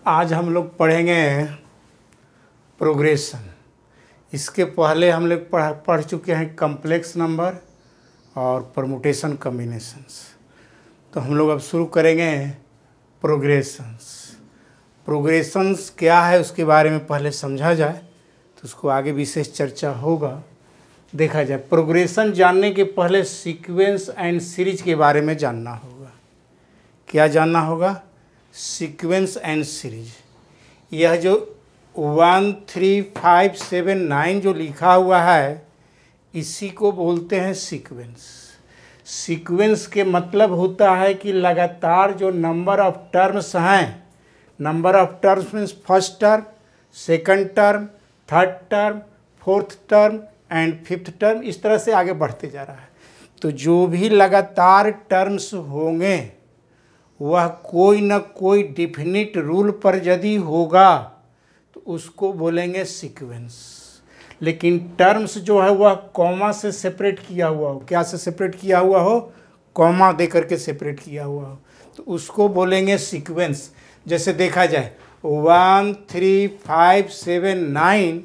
आज हम लोग पढ़ेंगे प्रोग्रेशन। इसके पहले हम लोग पढ़ चुके हैं कम्प्लेक्स नंबर और परमुटेशन कॉम्बिनेशंस। तो हम लोग अब शुरू करेंगे प्रोग्रेशंस। प्रोग्रेशंस क्या है उसके बारे में पहले समझा जाए तो उसको आगे विशेष चर्चा होगा। देखा जाए, प्रोग्रेशन जानने के पहले सीक्वेंस एंड सीरीज के बारे में जानना होगा। क्या जानना होगा? Sequence and series. यह जो 1 3 5 7 9 जो लिखा हुआ है इसी को बोलते हैं सीक्वेंस। सीक्वेंस के मतलब होता है कि लगातार जो नंबर ऑफ टर्म्स हैं, number of terms means first term, second term, third term, fourth term and fifth term, इस तरह से आगे बढ़ते जा रहा है। तो जो भी लगातार टर्म्स होंगे वह कोई न कोई डिफिनिट रूल पर यदि होगा तो उसको बोलेंगे सीक्वेंस। लेकिन टर्म्स जो है वह कॉमा से सेपरेट किया हुआ हो। क्या से सेपरेट किया हुआ हो? कॉमा दे करके सेपरेट किया हुआ हो, तो उसको बोलेंगे सीक्वेंस। जैसे देखा जाए 1 3 5 7 9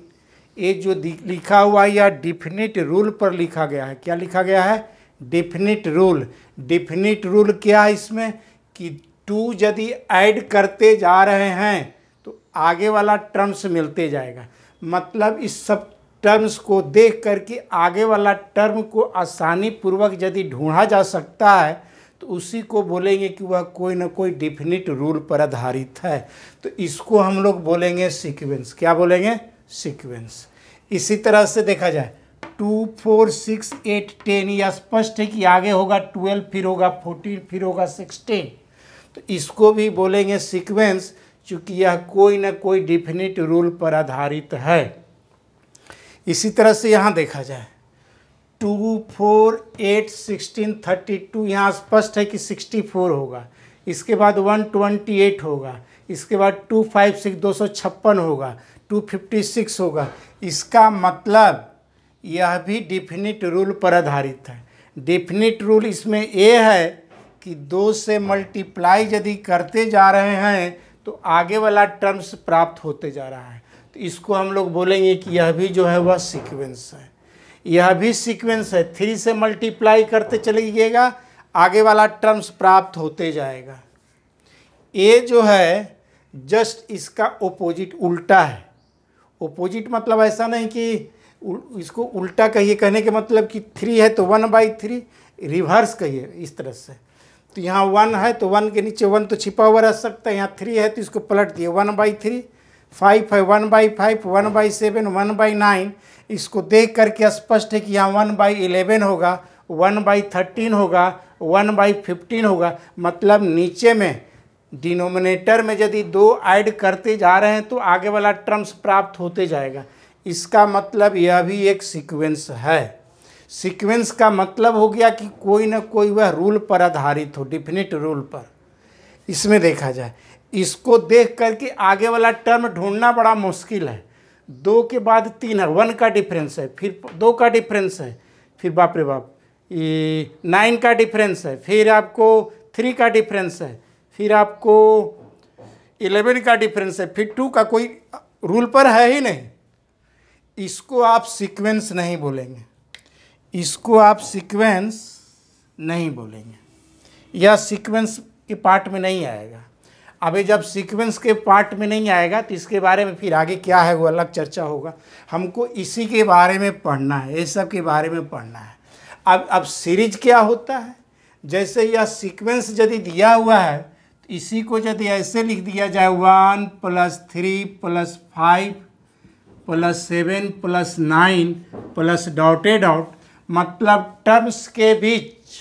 ये जो लिखा हुआ है यह डिफिनिट रूल पर लिखा गया है। क्या लिखा गया है? Definite rule. डिफिनिट रूल क्या है इसमें कि 2 यदि ऐड करते जा रहे हैं तो आगे वाला टर्म्स मिलते जाएगा। मतलब इस सब टर्म्स को देख करके आगे वाला टर्म को आसानी पूर्वक यदि ढूंढा जा सकता है तो उसी को बोलेंगे कि वह कोई ना कोई डिफिनिट रूल पर आधारित है। तो इसको हम लोग बोलेंगे सीक्वेंस। क्या बोलेंगे? सीक्वेंस। इसी तरह से देखा जाए 2 4 6 8 10, यह स्पष्ट है कि आगे होगा 12, फिर होगा 14, फिर होगा 16। तो इसको भी बोलेंगे सीक्वेंस, चूँकि यह कोई ना कोई डिफिनिट रूल पर आधारित है। इसी तरह से यहाँ देखा जाए 2 4 8 16 32, यहाँ स्पष्ट है कि 64 होगा। इसके बाद 128 होगा। इसके बाद 256 256 होगा। 256 होगा। इसका मतलब यह भी डिफिनिट रूल पर आधारित है। डिफिनिट रूल इसमें ये है कि 2 से मल्टीप्लाई यदि करते जा रहे हैं तो आगे वाला टर्म्स प्राप्त होते जा रहा है। तो इसको हम लोग बोलेंगे कि यह भी जो है वह सीक्वेंस है। यह भी सीक्वेंस है। 3 से मल्टीप्लाई करते चलिएगा, आगे वाला टर्म्स प्राप्त होते जाएगा। ये जो है जस्ट इसका ओपोजिट, उल्टा है। ओपोजिट मतलब ऐसा नहीं कि इसको उल्टा कहिए, कहने के मतलब कि 3 है तो 1/3, रिवर्स कहिए इस तरह से। तो यहाँ 1 है तो 1 के नीचे 1 तो छिपा हुआ रह सकता है। यहाँ 3 है तो इसको पलट दिए 1/3। 5 है 1/5, 1/7, 1/9। इसको देख करके स्पष्ट है कि यहाँ 1/11 होगा, 1/13 होगा, 1/15 होगा। मतलब नीचे में डिनोमिनेटर में यदि 2 ऐड करते जा रहे हैं तो आगे वाला टर्म्स प्राप्त होते जाएगा। इसका मतलब यह भी एक सीक्वेंस है। सीक्वेंस का मतलब हो गया कि कोई ना कोई वह रूल पर आधारित हो, डिफिनिट रूल पर। इसमें देखा जाए, इसको देख करके आगे वाला टर्म ढूंढना बड़ा मुश्किल है। 2 के बाद 3 है, 1 का डिफरेंस है, फिर 2 का डिफरेंस है, फिर बाप रे बाप ये 9 का डिफरेंस है, फिर आपको 3 का डिफरेंस है, फिर आपको 11 का डिफरेंस है, फिर 2 का। कोई रूल पर है ही नहीं। इसको आप सीक्वेंस नहीं बोलेंगे। इसको आप सीक्वेंस नहीं बोलेंगे। यह सीक्वेंस के पार्ट में नहीं आएगा। अभी जब सीक्वेंस के पार्ट में नहीं आएगा तो इसके बारे में फिर आगे क्या है वो अलग चर्चा होगा। हमको इसी के बारे में पढ़ना है, ये सब के बारे में पढ़ना है। अब सीरीज क्या होता है? जैसे यह सीक्वेंस यदि दिया हुआ है तो इसी को यदि ऐसे लिख दिया जाए 1 + 3 + 5 + 7 + 9 + डॉटेड आउट, मतलब टर्म्स के बीच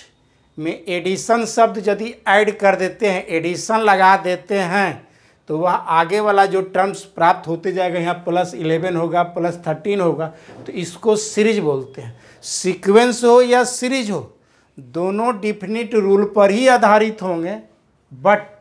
में एडिशन शब्द यदि ऐड कर देते हैं, एडिशन लगा देते हैं तो वह आगे वाला जो टर्म्स प्राप्त होते जाएगा। यहाँ +11 होगा, +13 होगा, तो इसको सीरीज बोलते हैं। सीक्वेंस हो या सीरीज हो, दोनों डिफिनिट रूल पर ही आधारित होंगे, बट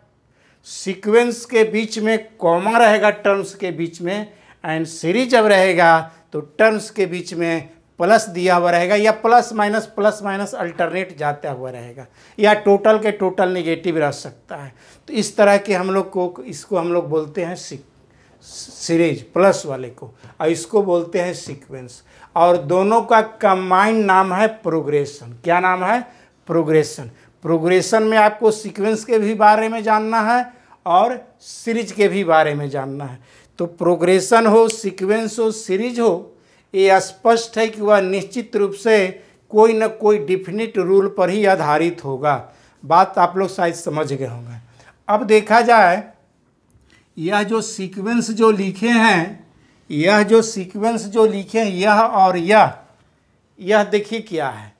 सीक्वेंस के बीच में कॉमा रहेगा टर्म्स के बीच में, एंड सीरीज जब रहेगा तो टर्म्स के बीच में प्लस दिया हुआ रहेगा, या प्लस माइनस अल्टरनेट जाता हुआ रहेगा, या टोटल के टोटल नेगेटिव रह सकता है। तो इस तरह के हम लोग को, इसको हम लोग बोलते हैं सीरीज प्लस वाले को, और इसको बोलते हैं सीक्वेंस। और दोनों का कंबाइंड नाम है प्रोग्रेशन। क्या नाम है? प्रोग्रेशन। प्रोग्रेशन में आपको सीक्वेंस के भी बारे में जानना है और सीरीज के भी बारे में जानना है। तो प्रोग्रेशन हो, सीक्वेंस हो, सीरीज हो, ये स्पष्ट है कि वह निश्चित रूप से कोई न कोई डिफिनिट रूल पर ही आधारित होगा। बात आप लोग शायद समझ गए होंगे। अब देखा जाए, यह जो सीक्वेंस जो लिखे हैं, यह और यह देखिए क्या है।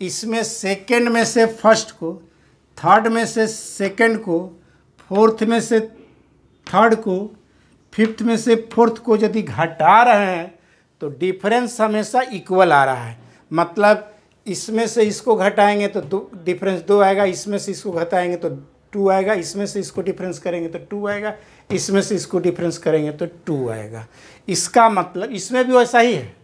इसमें सेकंड में से फर्स्ट को, थर्ड में से सेकंड को, फोर्थ में से थर्ड को, फिफ्थ में से फोर्थ को यदि घटा रहे हैं तो डिफरेंस हमेशा इक्वल आ रहा है। मतलब इसमें से इसको घटाएंगे तो डिफरेंस 2 आएगा, इसमें से इसको घटाएंगे तो 2 आएगा, इसमें से इसको डिफरेंस करेंगे तो 2 आएगा, इसमें से इसको डिफरेंस करेंगे तो 2 आएगा। इसका मतलब इसमें भी वैसा ही है,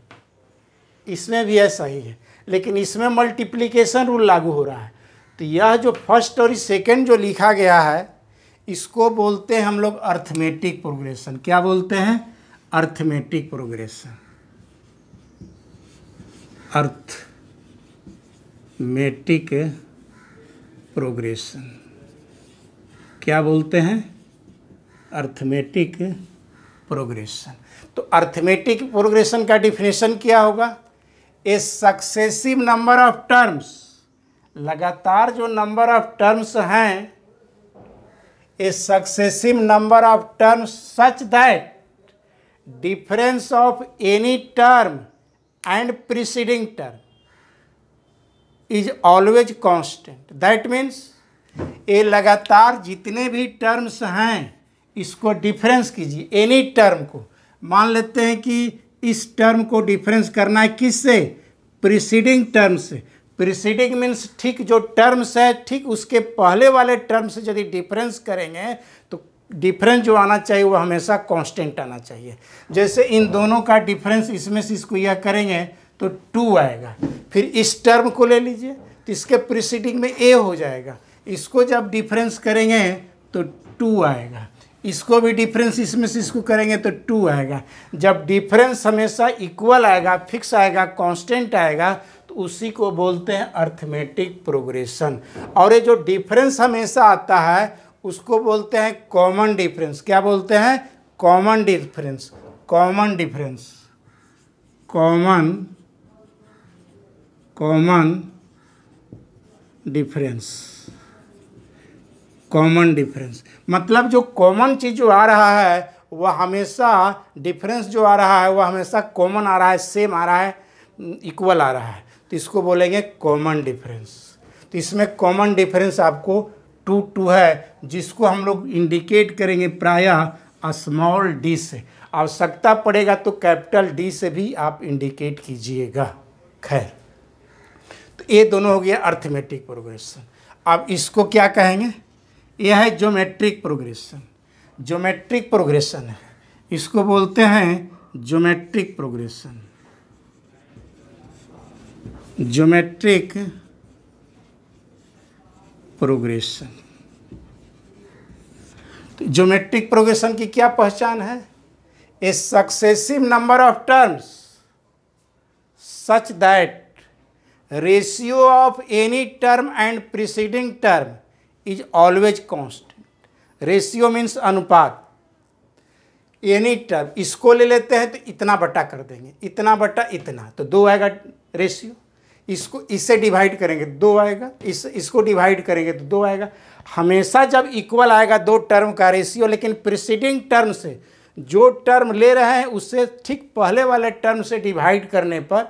इसमें भी ऐसा ही है, लेकिन इसमें मल्टीप्लिकेशन रूल लागू हो रहा है। तो यह जो फर्स्ट और सेकंड जो लिखा गया है, इसको बोलते हैं हम लोग अर्थमेटिक प्रोग्रेशन। क्या बोलते हैं? Arithmetic progression. अर्थमेटिक प्रोग्रेशन क्या बोलते हैं? Arithmetic progression. तो अर्थमेटिक प्रोग्रेशन का डिफिनेशन क्या होगा? ए सक्सेसिव नंबर ऑफ टर्म्स, लगातार जो नंबर ऑफ टर्म्स हैं, ए successive number of terms such that difference of any term and preceding term is always constant. That means ये लगातार जितने भी टर्म्स हैं, इसको डिफरेंस कीजिए। एनी टर्म को मान लेते हैं कि इस टर्म को डिफरेंस करना है किससे? प्रीसीडिंग टर्म से। प्रीसीडिंग मीन्स ठीक जो टर्म्स है, ठीक उसके पहले वाले टर्म से यदि डिफरेंस करेंगे तो डिफरेंस जो आना चाहिए वो हमेशा कांस्टेंट आना चाहिए। जैसे इन दोनों का डिफरेंस, इसमें से इसको यह करेंगे तो 2 आएगा। फिर इस टर्म को ले लीजिए तो इसके प्रीसीडिंग में a हो जाएगा, इसको जब डिफरेंस करेंगे तो 2 आएगा, इसको भी डिफरेंस इसमें से इसको करेंगे तो 2 आएगा। जब डिफरेंस हमेशा इक्वल आएगा, फिक्स आएगा, कांस्टेंट आएगा, तो उसी को बोलते हैं अर्थमेटिक प्रोग्रेशन। और ये जो डिफरेंस हमेशा आता है उसको बोलते हैं कॉमन डिफरेंस। क्या बोलते हैं? Common difference. Common difference, common difference, common difference. मतलब जो कॉमन चीज़ जो आ रहा है वह हमेशा, डिफरेंस जो आ रहा है वह हमेशा कॉमन आ रहा है, सेम आ रहा है, इक्वल आ रहा है, तो इसको बोलेंगे कॉमन डिफरेंस। तो इसमें कॉमन डिफरेंस आपको 2 है, जिसको हम लोग इंडिकेट करेंगे प्रायः स्मॉल डी से। आवश्यकता पड़ेगा तो कैपिटल डी से भी आप इंडिकेट कीजिएगा। खैर, तो ये दोनों हो गया अर्थमेटिक प्रोग्रेशन। अब इसको क्या कहेंगे? यह है ज्योमेट्रिक प्रोग्रेशन। ज्योमेट्रिक प्रोग्रेशन है, इसको बोलते हैं ज्योमेट्रिक प्रोग्रेशन। Geometric progression. तो ज्योमेट्रिक प्रोग्रेशन की क्या पहचान है? ए successive number of terms such that ratio of any term and preceding term is always constant. Ratio means अनुपात। एनी टर्म, इसको ले लेते हैं तो इतना बटा कर देंगे, इतना बटा इतना, तो 2 आएगा रेशियो। इसको इससे डिवाइड करेंगे 2 आएगा, इसको डिवाइड करेंगे तो 2 आएगा। हमेशा जब इक्वल आएगा 2 टर्म का रेशियो, लेकिन प्रीसीडिंग टर्म से जो टर्म ले रहे हैं उससे ठीक पहले वाले टर्म से डिवाइड करने पर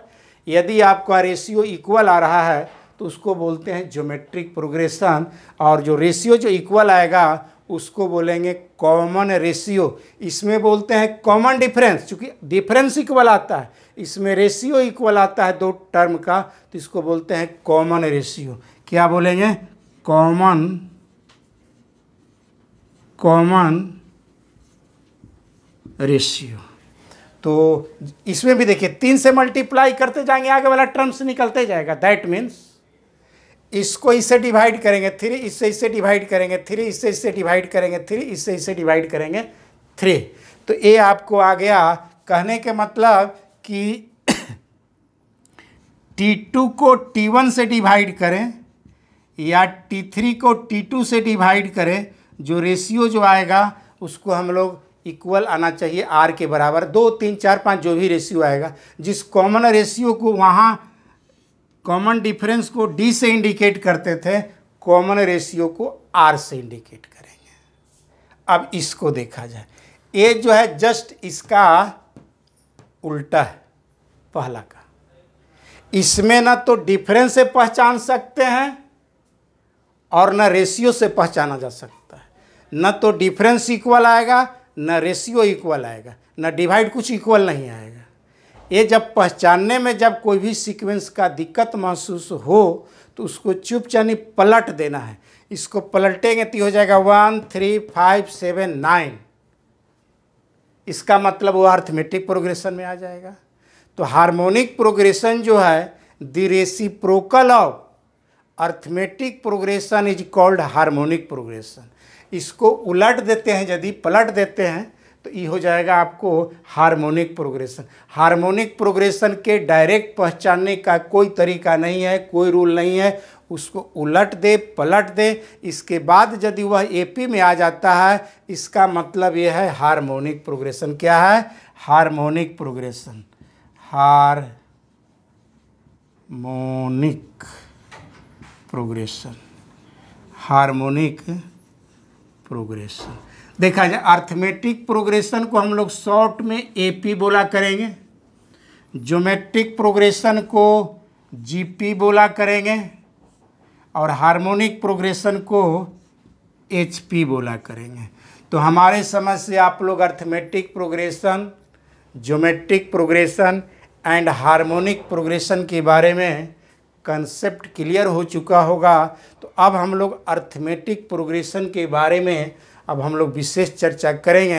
यदि आपका रेशियो इक्वल आ रहा है तो उसको बोलते हैं ज्योमेट्रिक प्रोग्रेशन। और जो रेशियो जो इक्वल आएगा उसको बोलेंगे कॉमन रेशियो। इसमें बोलते हैं कॉमन डिफरेंस, क्योंकि डिफरेंस इक्वल आता है, इसमें रेशियो इक्वल आता है 2 टर्म का, तो इसको बोलते हैं कॉमन रेशियो। क्या बोलेंगे? Common ratio. तो इसमें भी देखिए 3 से मल्टीप्लाई करते जाएंगे, आगे वाला टर्म्स निकलते जाएगा। दैट मीन्स इसको इससे डिवाइड करेंगे 3, इससे डिवाइड करेंगे 3, इससे डिवाइड करेंगे 3, इससे डिवाइड करेंगे 3। तो ये आपको आ गया। कहने के मतलब कि T2 को T1 से डिवाइड करें या T3 को T2 से डिवाइड करें, जो रेशियो जो आएगा उसको हम लोग इक्वल आना चाहिए R के बराबर। 2, 3, 4, 5 जो भी रेशियो आएगा, जिस कॉमन रेशियो को वहाँ कॉमन डिफरेंस को D से इंडिकेट करते थे, कॉमन रेशियो को R से इंडिकेट करेंगे। अब इसको देखा जाए, ये जो है जस्ट इसका उल्टा है पहला का। इसमें ना तो डिफरेंस से पहचान सकते हैं और ना रेशियो से पहचाना जा सकता है। न तो डिफरेंस इक्वल आएगा, न रेशियो इक्वल आएगा, न डिवाइड कुछ इक्वल नहीं आएगा। ये जब पहचानने में जब कोई भी सीक्वेंस का दिक्कत महसूस हो तो उसको चुपचानी पलट देना है। इसको पलटेंगे तो हो जाएगा 1, 3, 5, 7, 9। इसका मतलब वो अर्थमेटिक प्रोग्रेशन में आ जाएगा। तो हार्मोनिक प्रोग्रेशन जो है, the reciprocal of arithmetic progression is called harmonic progression. इसको उलट देते हैं, यदि पलट देते हैं तो ये हो जाएगा आपको हार्मोनिक प्रोग्रेशन। हार्मोनिक प्रोग्रेशन के डायरेक्ट पहचानने का कोई तरीका नहीं है, कोई रूल नहीं है। उसको उलट दे, पलट दे, इसके बाद यदि वह एपी में आ जाता है, इसका मतलब यह है हार्मोनिक प्रोग्रेशन। क्या है? Harmonic progression. Harmonic progression, harmonic progression. देखा जाए अर्थमेटिक प्रोग्रेशन को हम लोग शॉर्ट में एपी बोला करेंगे, ज्योमेट्रिक प्रोग्रेशन को जीपी बोला करेंगे और हार्मोनिक प्रोग्रेशन को एचपी बोला करेंगे। तो हमारे समझ से आप लोग arithmetic progression, geometric progression and harmonic progression के बारे में कंसेप्ट क्लियर हो चुका होगा। तो अब हम लोग अर्थमेटिक प्रोग्रेशन के बारे में अब हम लोग विशेष चर्चा करेंगे।